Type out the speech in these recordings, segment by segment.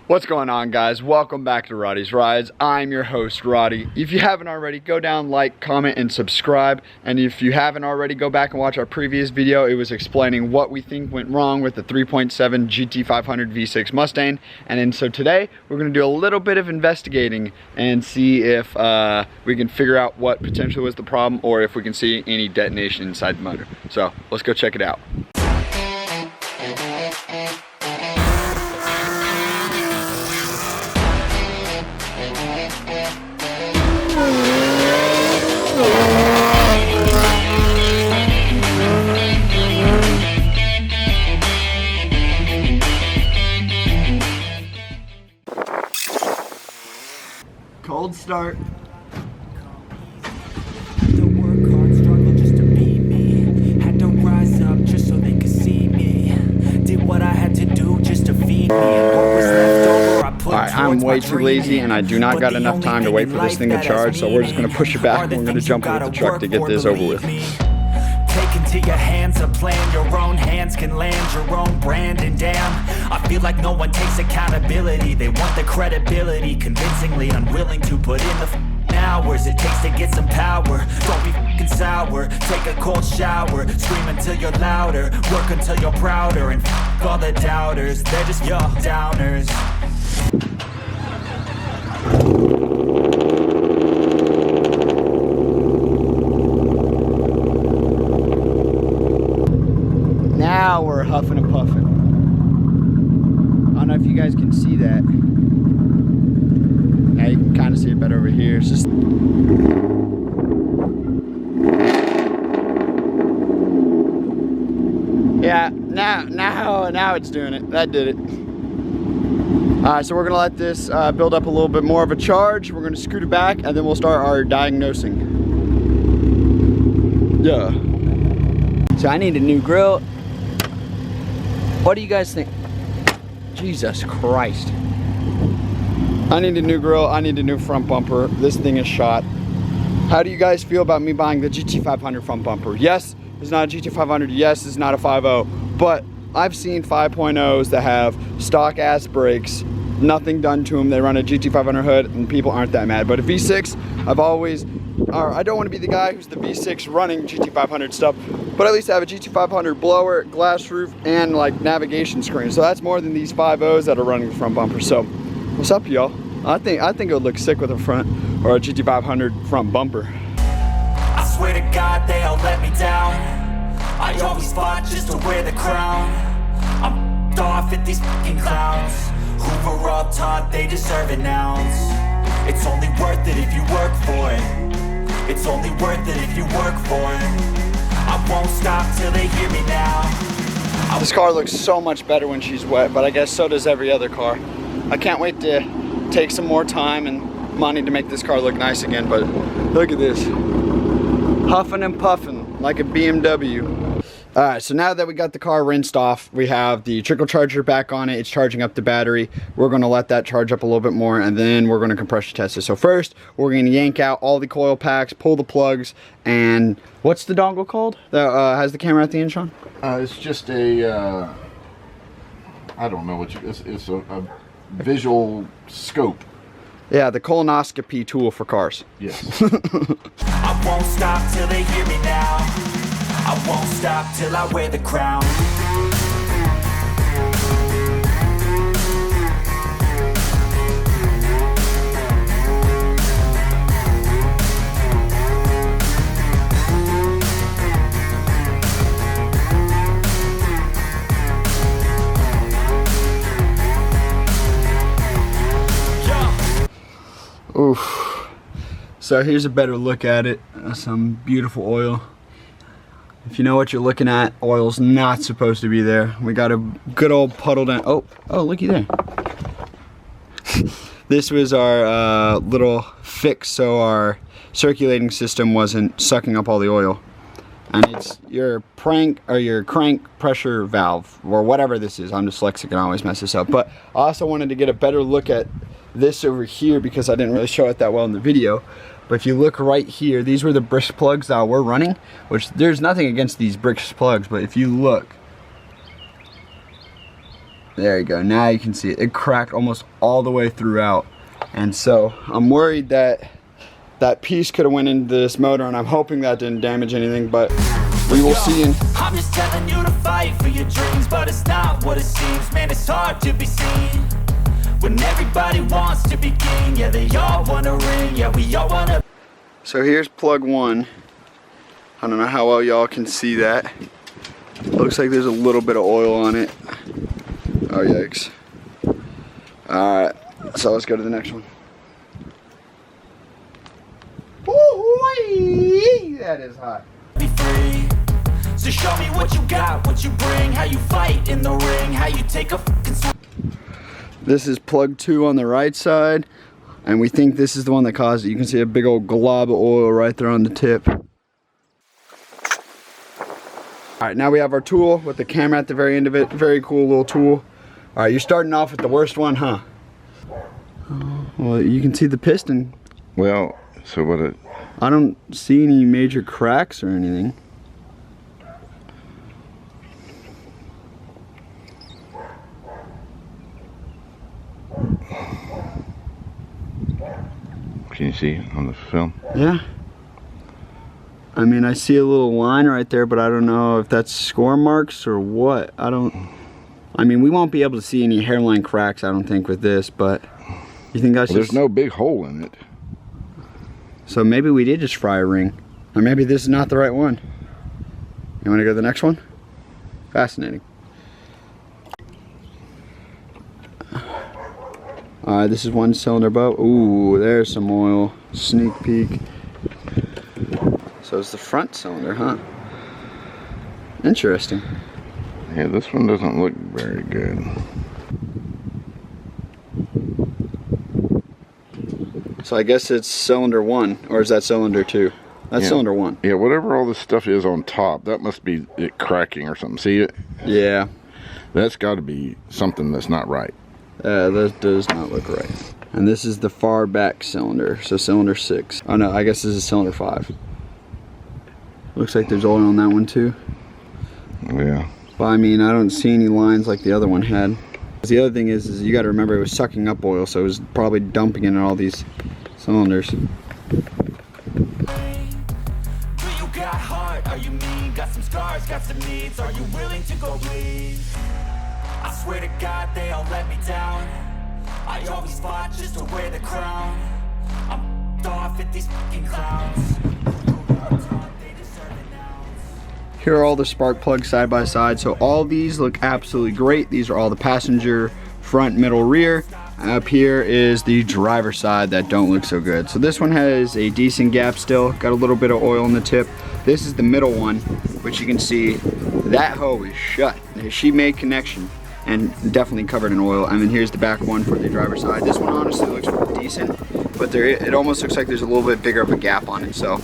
What's going on, guys? Welcome back to Roddy's Rides. I'm your host, Roddy. If you haven't already, go down, like, comment, and subscribe. And if you haven't already, go back and watch our previous video. It was explaining what we think went wrong with the 3.7 GT500 V6 Mustang. And then so today, we're going to do a little bit of investigating and see if we can figure out what potentially was the problem or if we can see any detonation inside the motor. So let's go check it out. Cold start. Work hard, struggle just to be me. Had to rise up just so they could see me. Did what I had to do just to feed me. And what was left over, I put Alright, I'm way too lazy and I do not got enough time to wait for this thing to charge, so we're just gonna push it back and we're gonna jump over the truck to get this over with. Take into your hands a plan, your own hands can land your own brand, and damn, I feel like no one takes accountability. They want the credibility, convincingly unwilling to put in the hours it takes to get some power. Don't be fucking sour, take a cold shower, scream until you're louder, work until you're prouder, and all the doubters, they're just your downers. Now we're huffing and puffing. I don't know if you guys can see that. Yeah, you can kind of see it better over here. It's just yeah, now it's doing it. That did it. Alright, so we're gonna let this build up a little bit more of a charge. We're gonna scoot it back and then we'll start our diagnosing. Yeah. So I need a new grill. What do you guys think? Jesus Christ. I need a new grill, I need a new front bumper. This thing is shot. How do you guys feel about me buying the GT500 front bumper? Yes, it's not a GT500, yes, it's not a 5.0, but I've seen 5.0s that have stock ass brakes, nothing done to them, they run a GT500 hood and people aren't that mad. But a V6, I don't want to be the guy who's the V6 running GT500 stuff, but at least I have a GT500 blower, glass roof, and like navigation screen. So that's more than these 5.0s that are running the front bumper. So what's up, y'all? I think it would look sick with a front or a GT500 front bumper. I swear to God they all let me down. I always fought just to wear the crown. I'm off at these fucking clowns who were all taught they deserve an ounce. It's only worth it if you work for it. It's only worth it if you work for it. I won't stop till they hear me now. This car looks so much better when she's wet, but I guess so does every other car. I can't wait to take some more time and money to make this car look nice again, but look at this. Huffing and puffing like a BMW. Alright, so now that we got the car rinsed off, we have the trickle charger back on it. It's charging up the battery. We're going to let that charge up a little bit more, and then we're going to compressor test it. So first, we're going to yank out all the coil packs, pull the plugs, and what's the dongle called that has the camera at the end, Sean? It's just a, I don't know what it's a visual scope. Yeah, the colonoscopy tool for cars. Yes. I won't stop till they hear me now. I won't stop till I wear the crown. Oof. So here's a better look at it. Some beautiful oil. If you know what you're looking at, oil's not supposed to be there. We got a good old puddle down. Oh, looky there. This was our little fix so our circulating system wasn't sucking up all the oil. And it's your crank pressure valve, or whatever this is. I'm dyslexic and I always mess this up. But I also wanted to get a better look at this over here because I didn't really show it that well in the video. But if you look right here, these were the brick plugs that we're running, which there's nothing against these brick plugs, but if you look, There you go. Now you can see it. It cracked almost all the way throughout. And so I'm worried that that piece could have went into this motor, and I'm hoping that didn't damage anything, but we will see. I'm just telling you to fight for your dreams, but it's not what it seems. Man, it's hard to be seen when everybody wants to be king. Yeah, they all want a ring. Yeah, we all want to. So here's plug one. I don't know how well y'all can see that. Looks like there's a little bit of oil on it. Oh, yikes. Alright, so let's go to the next one. Woo-wee! That is hot. Be free. So show me what you got, what you bring, how you fight in the ring, how you take a fucking swing. This is plug 2 on the right side, and we think this is the one that caused it. You can see a big old glob of oil right there on the tip. Alright, now we have our tool with the camera at the very end of it. Very cool little tool. Alright, you're starting off with the worst one, huh? Well, you can see the piston. Well, so what it... I don't see any major cracks or anything. Can you see on the film? Yeah. I mean, I see a little line right there, but I don't know if that's score marks or what. I mean, we won't be able to see any hairline cracks, I don't think, with this, but you think that's There's no big hole in it. So maybe we did just fry a ring. Or maybe this is not the right one. You want to go to the next one? Fascinating. Alright, this is one cylinder boat. Ooh, there's some oil. Sneak peek. So it's the front cylinder, huh? Interesting. Yeah, this one doesn't look very good. So I guess it's cylinder 1, or is that cylinder 2? That's cylinder 1. Yeah, whatever all this stuff is on top, that must be it cracking or something. See it? Yeah. That's got to be something that's not right. That does not look right. And this is the far back cylinder, so cylinder 6. Oh no, I guess this is cylinder 5. Looks like there's oil on that one too. Yeah. But I mean, I don't see any lines like the other one had. The other thing is you got to remember it was sucking up oil, so it was probably dumping in all these cylinders. Do you got heart? Are you mean? Got some scars, got some needs. Are you willing to go bleed? I swear to God they all let me down. I always fought just to wear the crown. I'm off at these fucking clowns. Here are all the spark plugs side by side. So all these look absolutely great. These are all the passenger front, middle, rear. Up here is the driver side that don't look so good. So this one has a decent gap still. Got a little bit of oil in the tip. This is the middle one, which you can see that hole is shut. She made connection and definitely covered in oil. And then here's the back one for the driver's side. This one honestly looks decent, but it almost looks like there's a little bit bigger of a gap on it. So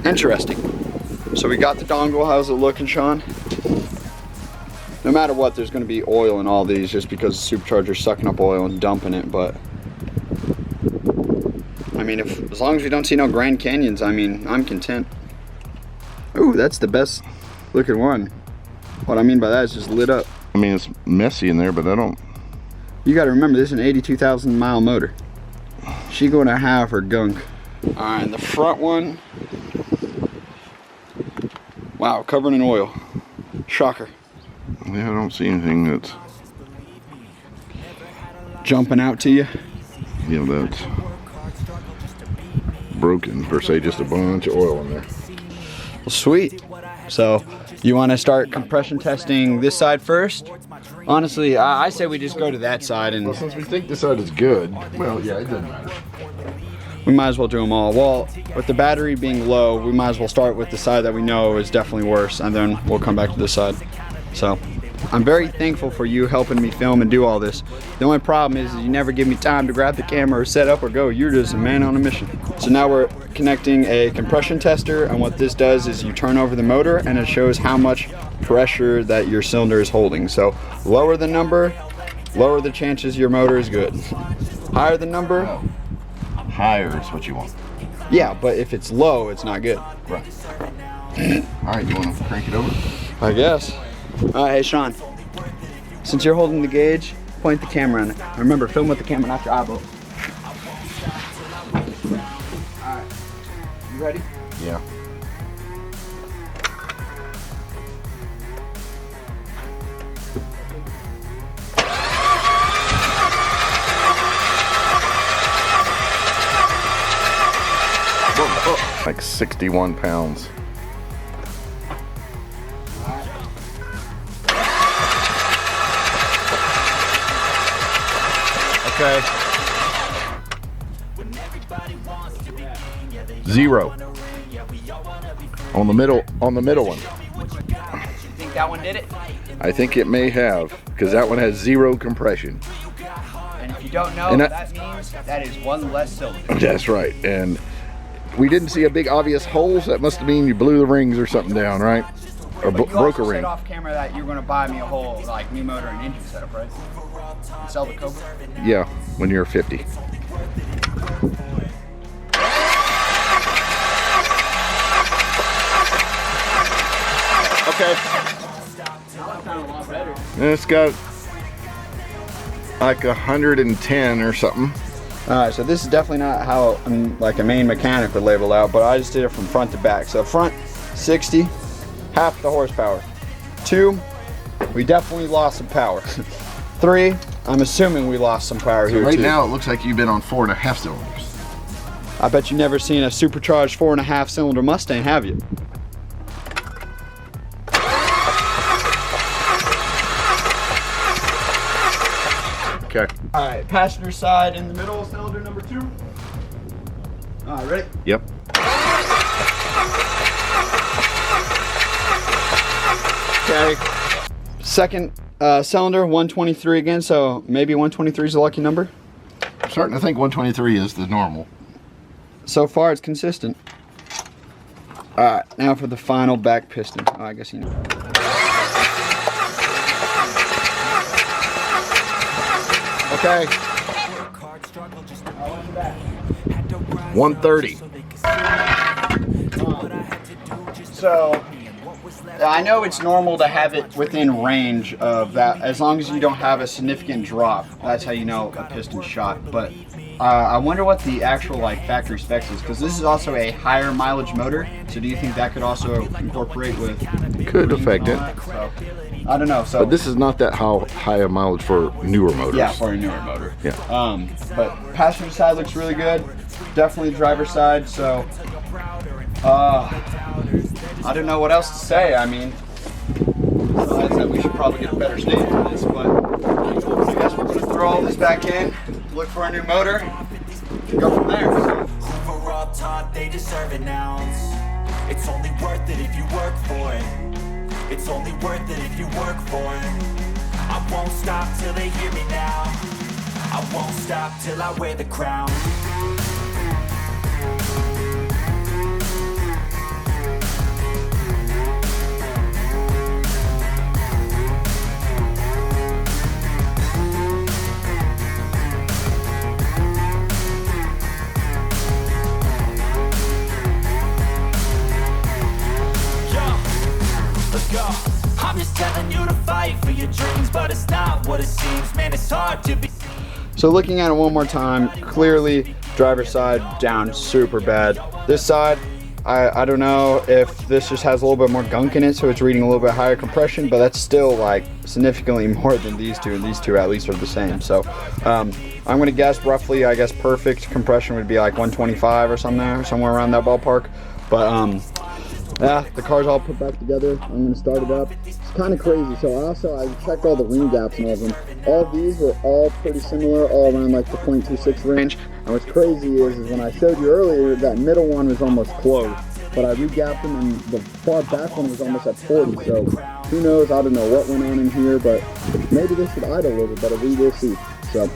interesting. So we got the dongle. How's it looking, Sean? No matter what, there's going to be oil in all these just because the supercharger's sucking up oil and dumping it, but I mean, as long as we don't see no Grand Canyons, I mean, I'm content. Ooh, that's the best looking one. What I mean by that is just lit up. I mean, it's messy in there, but I don't... You got to remember, this is an 82,000 mile motor. She going to have her gunk. Alright, and the front one. Wow, covered in oil. Shocker. Yeah, I don't see anything that's... jumping out to you. You know, that's broken, per se, just a bunch of oil in there. Well, sweet. So, you want to start compression testing this side first? Honestly, I say we just go to that side and... Well, since we think this side is good, well, yeah, it doesn't matter. We might as well do them all. Well, with the battery being low, we might as well start with the side that we know is definitely worse, and then we'll come back to this side. So, I'm very thankful for you helping me film and do all this. The only problem is you never give me time to grab the camera or set up or go. You're just a man on a mission. So now we're connecting a compression tester, and what this does is you turn over the motor and it shows how much pressure that your cylinder is holding. So lower the number, lower the chances your motor is good. Higher the number. Higher is what you want. Yeah, but if it's low, it's not good. Right. All right, you want to crank it over? I guess. Hey, Sean. Since you're holding the gauge, point the camera on it. Remember, film with the camera, not your eyeball. Alright, you ready? Yeah. Like 61 pounds. Okay. 0. On the middle one. You think that one did it? I think it may have, because that one has 0 compression. And if you don't know, that means that is one less cylinder. That's right. And we didn't see a big obvious hole, so that must mean you blew the rings or something down, right? Or broke a ring. You said off camera that you were going to buy me a whole like new motor and engine setup, right? And sell the Cobra? Yeah, when you're 50. Okay. It's got like 110 or something. Alright, so this is definitely not how like a main mechanic would label out, but I just did it from front to back. So front, 60, half the horsepower. 2, we definitely lost some power. 3, I'm assuming we lost some power here Right too. now it looks like you've been on 4.5 cylinders. I bet you've never seen a supercharged 4.5 cylinder Mustang, have you? Okay. Alright, passenger side in the middle, cylinder number 2. Alright, ready? Yep. Okay. Second cylinder, 123 again, so maybe 123 is a lucky number. I'm starting to think 123 is the normal. So far, it's consistent. Alright, now for the final back piston. Oh, I guess you know. Okay. 130. So, I know it's normal to have it within range of that, as long as you don't have a significant drop. That's how you know a piston's shot. But I wonder what the actual like factory specs is, because this is also a higher mileage motor. So do you think that could also incorporate with? Could affect it. So, I don't know. So But this is not that high a mileage for newer motors. yeah, for a newer motor. Yeah. But passenger side looks really good. Definitely driver's side. So I don't know what else to say. I mean, besides that we should probably get a better stage for this, but I guess we're going to throw all this back in, look for a new motor, and go from there. So. We're all taught they deserve an ounce. It's only worth it if you work for it. It's only worth it if you work for it. I won't stop till they hear me now. I won't stop till I wear the crown. I'm just telling you to fight for your dreams, but it's not what it seems. Man, it's hard to be. So looking at it one more time, clearly driver's side down super bad. This side, I don't know if this just has a little bit more gunk in it, so it's reading a little bit higher compression, but that's still like significantly more than these two, and these two at least are the same. So I'm gonna guess roughly, I guess perfect compression would be like 125 or something, somewhere around that ballpark. But yeah, the car's all put back together. I'm gonna start it up. It's kind of crazy. So I checked all the ring gaps and all of them. All of these were all pretty similar, all around like the 0.26 range. And what's crazy is when I showed you earlier, that middle one was almost closed. But I regapped them and the far back one was almost at 40. So who knows, I don't know what went on in here, but maybe this should idle a little bit better. We will see. So.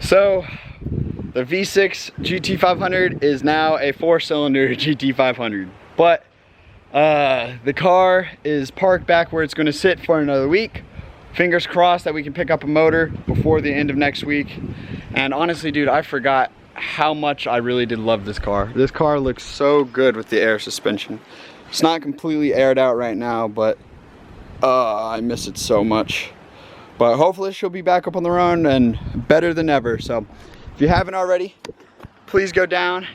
So the V6 GT500 is now a 4-cylinder GT500, but the car is parked back where it's going to sit for another week. Fingers crossed that we can pick up a motor before the end of next week. And honestly, dude, I forgot how much I really did love this car. This car looks so good with the air suspension. It's not completely aired out right now, but I miss it so much. But hopefully she'll be back up on the road and better than ever. So if you haven't already, please go down,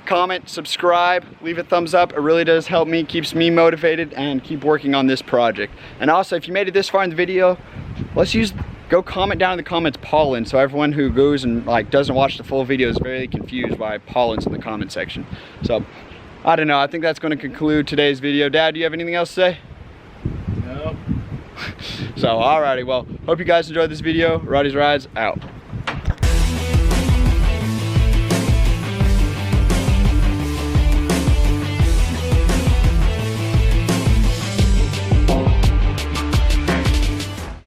comment, subscribe, leave a thumbs up. It really does help me, keeps me motivated, and keep working on this project. And also, if you made it this far in the video, go comment down in the comments pollen, so everyone who goes and like doesn't watch the full video is very confused by pollens in the comment section. So I don't know, I think that's going to conclude today's video. Dad, do you have anything else to say? No. So alrighty, well, hope you guys enjoyed this video. Roddy's Rides out.